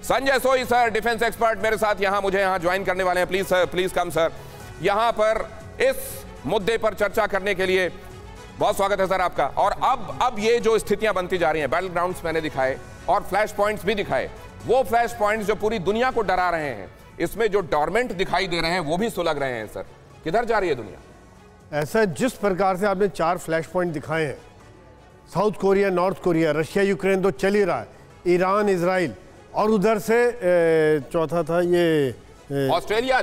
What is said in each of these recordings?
संजय सोई sir, defence expert मेरे साथ मुझे यहाँ ज्वाइन करने वाले हैं। Please sir, please come sir. यहाँ पर इस मुद्दे पर चर्चा करने के लिए बहुत स्वागत है सर आपका। और अब ये जो स्थितियां बनती जा रही हैं, बैटल ग्राउंड्स मैंने दिखाए और फ्लैश पॉइंट्स भी दिखाए, वो फ्लैश पॉइंट्स जो पूरी दुनिया को डरा रहे हैं, इसमें जो डॉर्मेंट दिखाई दे रहे हैं वो भी सुलग रहे हैं। सर किधर जा रही है दुनिया? ऐसा जिस प्रकार से आपने 4 फ्लैश पॉइंट दिखाए हैं, south Korea, north Korea, Russia Ukraine तो चल ही रहा है, ईरान, इजराइल, और उधर से चौथा था ये ऑस्ट्रेलिया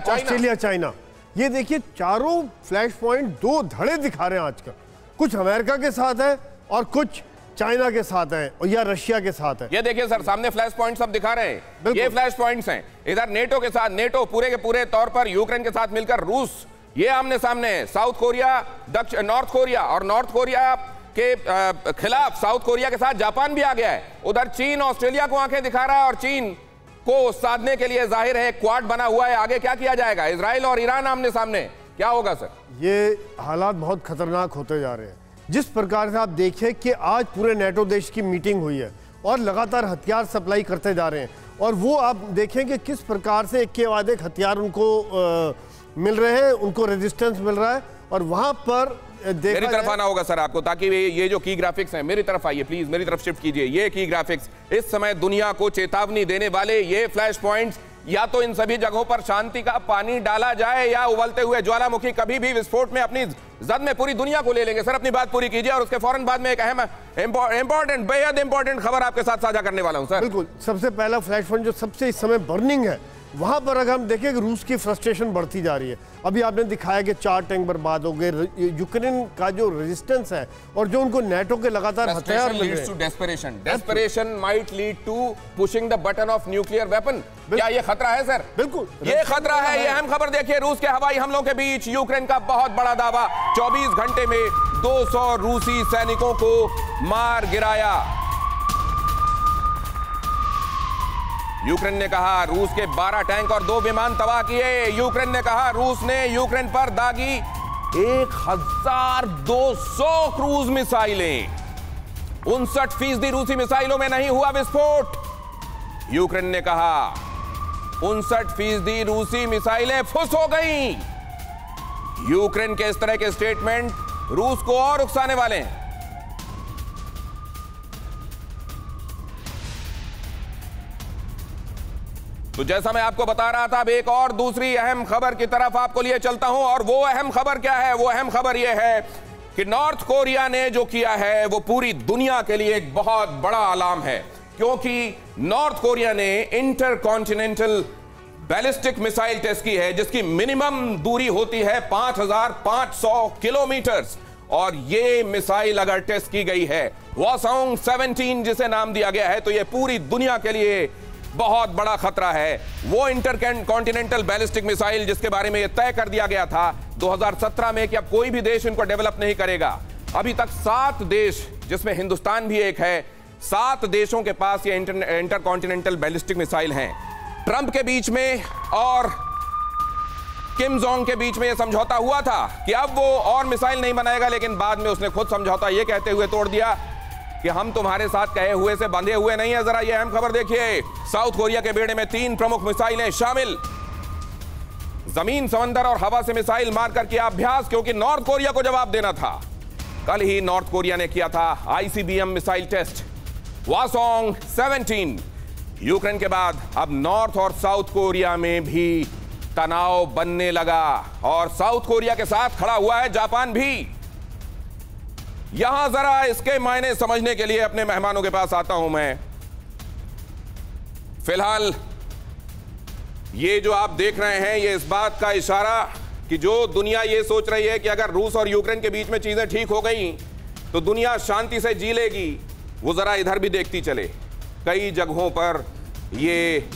चाइना। ये देखिए चारों फ्लैश पॉइंट 2 धड़े दिखा रहे हैं आजकल। कुछ अमेरिका के साथ है और कुछ चाइना के साथ है और या रशिया के साथ है। ये देखिए सर, सामने फ्लैश पॉइंट सब दिखा रहे हैं, ये फ्लैश पॉइंट्स हैं। इधर नेटो के साथ, नेटो पूरे के पूरे तौर पर यूक्रेन के साथ मिलकर रूस, ये आमने सामने है। साउथ कोरिया, नॉर्थ कोरिया, और नॉर्थ कोरिया के खिलाफ साउथ कोरिया के साथ जापान भी आ गया है। उधर चीन ऑस्ट्रेलिया को आंखें दिखा रहा है और चीन को साधने के लिए जाहिर है क्वाड बना हुआ है। आगे क्या किया जाएगा? इजराइल और ईरान आमने सामने, क्या होगा सर? ये हालात बहुत खतरनाक होते जा रहे हैं। जिस प्रकार से आप देखिए कि आज पूरे नेटो देश की मीटिंग हुई है और लगातार हथियार सप्लाई करते जा रहे हैं, और वो आप देखें कि किस प्रकार से एक के बाद एक हथियार उनको मिल रहे हैं, उनको रेजिस्टेंस मिल रहा है। और वहां पर मेरी तरफ आना होगा सर आपको, ताकि ये जो की ग्राफिक्स हैं, मेरी तरफ आइए प्लीज, मेरी तरफ शिफ्ट कीजिए। ये की ग्राफिक्स इस समय दुनिया को चेतावनी देने वाले ये फ्लैश पॉइंट्स, या तो इन सभी जगहों पर शांति का पानी डाला जाए या उबलते हुए ज्वालामुखी कभी भी विस्फोट में अपनी जद में पूरी दुनिया को ले लेंगे। सर अपनी बात पूरी कीजिए और उसके फौरन बाद में एक अहम इंपॉर्टेंट, बेहद इंपॉर्टेंट खबर आपके साथ साझा करने वाला हूं सर। बिल्कुल, सबसे पहला फ्लैश पॉइंट जो सबसे इस समय बर्निंग है, वहां पर अगर हम देखें कि रूस की फ्रस्ट्रेशन बढ़ती जा रही है। अभी आपने दिखाया कि 4 टैंक बर्बाद हो गए, यूक्रेन का जो रेजिस्टेंस है और जो उनको नेटो के लगातार हथियार मिल रहे हैं। Desperation might lead to pushing the button of nuclear weapon. क्या ये खतरा है सर? बिल्कुल ये खतरा है। ये अहम खबर देखिए, रूस के हवाई हमलों के बीच यूक्रेन का बहुत बड़ा दावा, 24 घंटे में 200 रूसी सैनिकों को मार गिराया। यूक्रेन ने कहा रूस के 12 टैंक और 2 विमान तबाह किए। यूक्रेन ने कहा रूस ने यूक्रेन पर दागी 1200 क्रूज मिसाइलें। 59% रूसी मिसाइलों में नहीं हुआ विस्फोट। यूक्रेन ने कहा 59% रूसी मिसाइलें फुस हो गईं। यूक्रेन के इस तरह के स्टेटमेंट रूस को और उकसाने वाले हैं। तो जैसा मैं आपको बता रहा था, अब एक और दूसरी अहम खबर की तरफ आपको लिए चलता हूं, और वो अहम खबर क्या है? वो अहम खबर यह है कि नॉर्थ कोरिया ने जो किया है वो पूरी दुनिया के लिए एक बहुत बड़ा अलार्म है, क्योंकि नॉर्थ कोरिया ने इंटरकॉन्टिनेंटल बैलिस्टिक मिसाइल टेस्ट की है, जिसकी मिनिमम दूरी होती है 5500 किलोमीटर। और ये मिसाइल अगर टेस्ट की गई है, वासोंग 17 जिसे नाम दिया गया है, तो ये पूरी दुनिया के लिए बहुत बड़ा खतरा है। वो इंटरकॉन्टिनेंटल बैलिस्टिक मिसाइल जिसके बारे में यह तय कर दिया गया था 2017 में कि अब कोई भी देश इनको डेवलप नहीं करेगा। अभी तक 7 देश, जिसमें हिंदुस्तान भी एक है, 7 देशों के पास ये इंटरकॉन्टिनेंटल बैलिस्टिक मिसाइल हैं। ट्रंप के बीच में और किम जोंग के बीच में यह समझौता हुआ था कि अब वो और मिसाइल नहीं बनाएगा, लेकिन बाद में उसने खुद समझौता ये कहते हुए तोड़ दिया कि हम तुम्हारे साथ कहे हुए से बंधे हुए नहीं है। जरा ये अहम खबर देखिए, साउथ कोरिया के बेड़े में 3 प्रमुख मिसाइलें शामिल। जमीन, समंदर और हवा से मिसाइल मारकर किया अभ्यास, क्योंकि नॉर्थ कोरिया को जवाब देना था। कल ही नॉर्थ कोरिया ने किया था आईसीबीएम मिसाइल टेस्ट, वासोंग 17। यूक्रेन के बाद अब नॉर्थ और साउथ कोरिया में भी तनाव बनने लगा, और साउथ कोरिया के साथ खड़ा हुआ है जापान भी। यहां जरा इसके मायने समझने के लिए अपने मेहमानों के पास आता हूं मैं। फिलहाल ये जो आप देख रहे हैं, ये इस बात का इशारा कि जो दुनिया ये सोच रही है कि अगर रूस और यूक्रेन के बीच में चीजें ठीक हो गई तो दुनिया शांति से जी लेगी, वो जरा इधर भी देखती चले। कई जगहों पर ये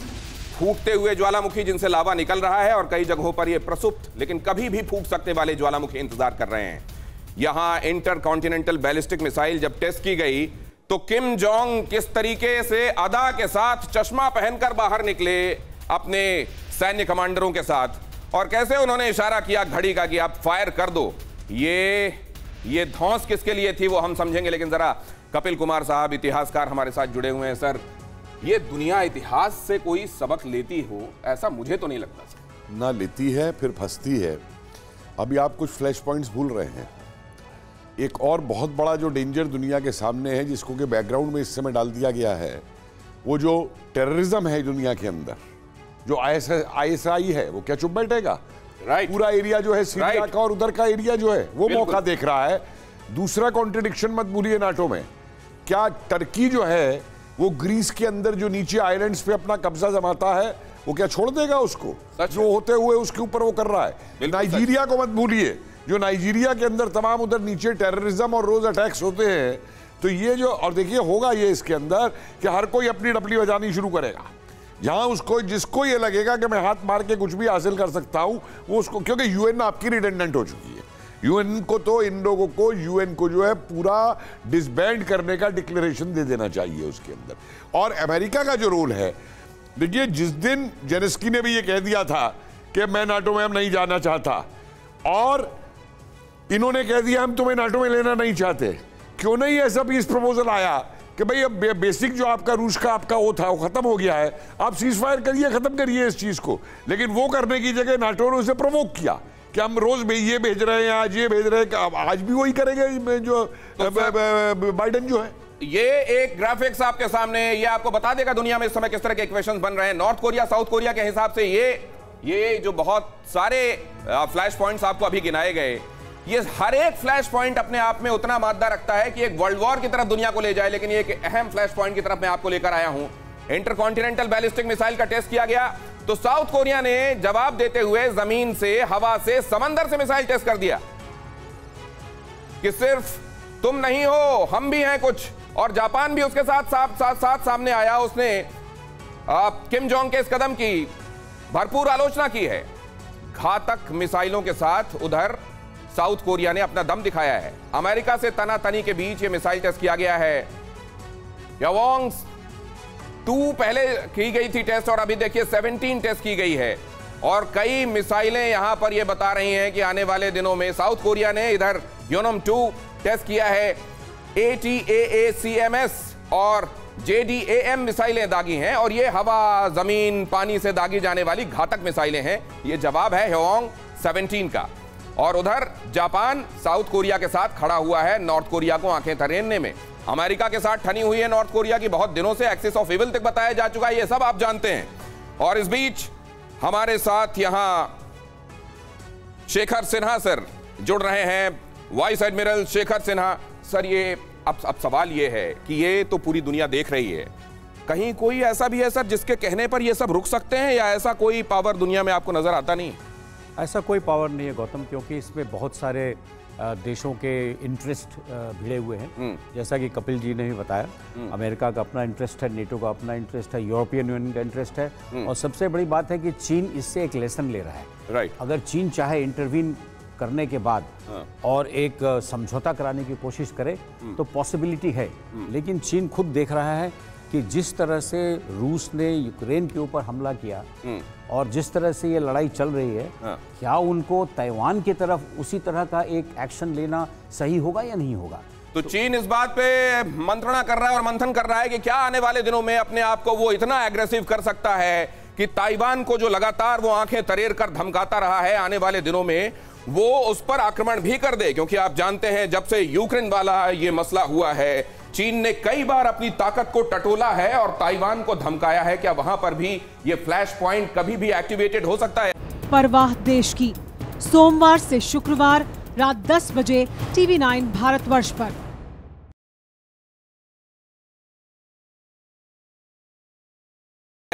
फूटते हुए ज्वालामुखी जिनसे लावा निकल रहा है, और कई जगहों पर ये प्रसुप्त लेकिन कभी भी फूट सकने वाले ज्वालामुखी इंतजार कर रहे हैं। यहां इंटरकॉन्टिनेंटल बैलिस्टिक मिसाइल जब टेस्ट की गई तो किम जोंग किस तरीके से अदा के साथ चश्मा पहनकर बाहर निकले अपने सैन्य कमांडरों के साथ, और कैसे उन्होंने इशारा किया घड़ी का कि आप फायर कर दो। ये धौंस किसके लिए थी वो हम समझेंगे, लेकिन जरा कपिल कुमार साहब इतिहासकार हमारे साथ जुड़े हुए हैं। सर, ये दुनिया इतिहास से कोई सबक लेती हो, ऐसा मुझे तो नहीं लगता सर। ना लेती है, फिर फंसती है। अभी आप कुछ फ्लैश पॉइंट्स भूल रहे हैं। एक और बहुत बड़ा जो डेंजर दुनिया के सामने है, जिसको कि बैकग्राउंड में इस समय डाल दिया गया है, वो जो टेररिज्म है दुनिया के अंदर, जो ISI है, वो क्या चुप बैठेगा? राइट। पूरा एरिया जो है सीरिया का और उधर का एरिया जो है वो मौका देख रहा है। दूसरा कॉन्ट्रडिक्शन मत भूलिए नाटो में, क्या टर्की जो है वो ग्रीस के अंदर जो नीचे आइलैंड्स पे अपना कब्जा जमाता है, वो क्या छोड़ देगा उसको? जो होते हुए उसके ऊपर वो कर रहा है। नाइजीरिया को मत भूलिए, जो नाइजीरिया के अंदर तमाम उधर नीचे टेररिज्म और रोज अटैक्स होते हैं। तो ये जो, और देखिए होगा ये इसके अंदर कि हर कोई अपनी डपली बजानी शुरू करेगा। जहां उसको, जिसको ये लगेगा कि मैं हाथ मार के कुछ भी हासिल कर सकता हूं, वो उसको, क्योंकि यूएन आपकी रिडेंडेंट हो चुकी है। यूएन को तो, इन लोगों को, यूएन को जो है पूरा डिसबैंड करने का डिक्लेरेशन दे देना चाहिए उसके अंदर। और अमेरिका का जो रोल है, देखिए जिस दिन जेलेंस्की ने भी ये कह दिया था कि मैं नाटो में हम नहीं जाना चाहता, और इन्होंने कह दिया हम तुम्हें नाटो में लेना नहीं चाहते, क्यों नहीं ऐसा पीस प्रपोजल आया कि भाई अब बेसिक जो आपका रूस का आपका वो था वो खत्म हो गया है, आप सीज फायर करिए, खत्म करिए इस चीज को। लेकिन वो करने की जगह नाटो ने उसे प्रवोक किया कि हम रोज ये भेज रहे हैं, आज ये भेज रहे हैं, आज भी वही करेंगे जो बाइडेन जो है। ये एक ग्राफिक्स आपके सामने, ये आपको बता देगा दुनिया में इस समय किस तरह के इक्वेशंस बन रहे हैं। नॉर्थ कोरिया साउथ कोरिया के हिसाब से ये जो बहुत सारे फ्लैश पॉइंट्स आपको अभी गिनाए गए, ये हर एक फ्लैश पॉइंट अपने आप में उतना मादा रखता है कि एक वर्ल्ड वॉर की तरफ दुनिया को ले जाए। लेकिन ये एक अहम फ्लैश पॉइंट की तरफ मैं आपको लेकर आया हूं। इंटरकॉन्टिनेंटल बैलिस्टिक मिसाइल का टेस्ट किया गया, तो साउथ कोरिया ने जवाब देते हुए जमीन से, हवा से, समंदर से मिसाइल टेस्ट कर दिया कि सिर्फ तुम नहीं हो, हम भी हैं कुछ। और जापान भी उसके साथ सामने आया। उसने किम जोंग के इस कदम की भरपूर आलोचना की है। घातक मिसाइलों के साथ उधर साउथ कोरिया ने अपना दम दिखाया है। अमेरिका से तनातनी के बीच ये मिसाइल टेस्ट किया गया है। यवोंग 2 पहले की गई थी टेस्ट, और अभी देखिए 17 टेस्ट की गई है। और कई मिसाइलें यहां पर ये बता रही हैं कि आने वाले दिनों में साउथ कोरिया ने इधर योनम 2 टेस्ट किया है। ATACMS और JDAM मिसाइलें दागी हैं, और ये हवा, जमीन, पानी से दागी जाने वाली घातक मिसाइलें हैं। ये जवाब है ह्योंग 17 का। और उधर जापान साउथ कोरिया के साथ खड़ा हुआ है, नॉर्थ कोरिया को आंखें तरेरने में। अमेरिका के साथ ठनी हुई है नॉर्थ कोरिया की, बहुत दिनों से एक्सिस ऑफ इविल तक बताया जा चुका है, ये सब आप जानते हैं। और इस बीच हमारे साथ यहां शेखर सिन्हा सर जुड़ रहे हैं, vice admiral Shekhar Sinha sir. ये अब सवाल ये है कि ये तो पूरी दुनिया देख रही है, कहीं कोई ऐसा भी है सर जिसके कहने पर ये सब रुक सकते हैं, या ऐसा कोई पावर दुनिया में आपको नजर आता नहीं? ऐसा कोई पावर नहीं है गौतम, क्योंकि इसमें बहुत सारे देशों के इंटरेस्ट भिड़े हुए हैं। जैसा कि कपिल जी ने भी बताया, अमेरिका का अपना इंटरेस्ट है, नेटो का अपना इंटरेस्ट है, यूरोपियन यूनियन का इंटरेस्ट है, और सबसे बड़ी बात है कि चीन इससे एक लेसन ले रहा है। राइट। अगर चीन चाहे इंटरवीन करने के बाद और एक समझौता कराने की कोशिश करे तो पॉसिबिलिटी है, लेकिन चीन खुद देख रहा है कि जिस तरह से रूस ने यूक्रेन के ऊपर हमला किया और जिस तरह से ये लड़ाई चल रही है, क्या उनको ताइवान की तरफ उसी तरह का एक एक्शन लेना सही होगा या नहीं होगा? तो चीन इस बात पे मंत्रणा कर रहा है और मंथन कर रहा है कि क्या आने वाले दिनों में अपने आप को वो इतना एग्रेसिव कर सकता है कि ताइवान को जो लगातार वो आंखें तरेर कर धमकाता रहा है, आने वाले दिनों में वो उस पर आक्रमण भी कर दे। क्योंकि आप जानते हैं जब से यूक्रेन वाला ये मसला हुआ है, चीन ने कई बार अपनी ताकत को टटोला है और ताइवान को धमकाया है। क्या वहां पर भी ये फ्लैश पॉइंट कभी भी एक्टिवेटेड हो सकता है? परवाह देश की, सोमवार से शुक्रवार रात 10 बजे TV9 भारतवर्ष पर।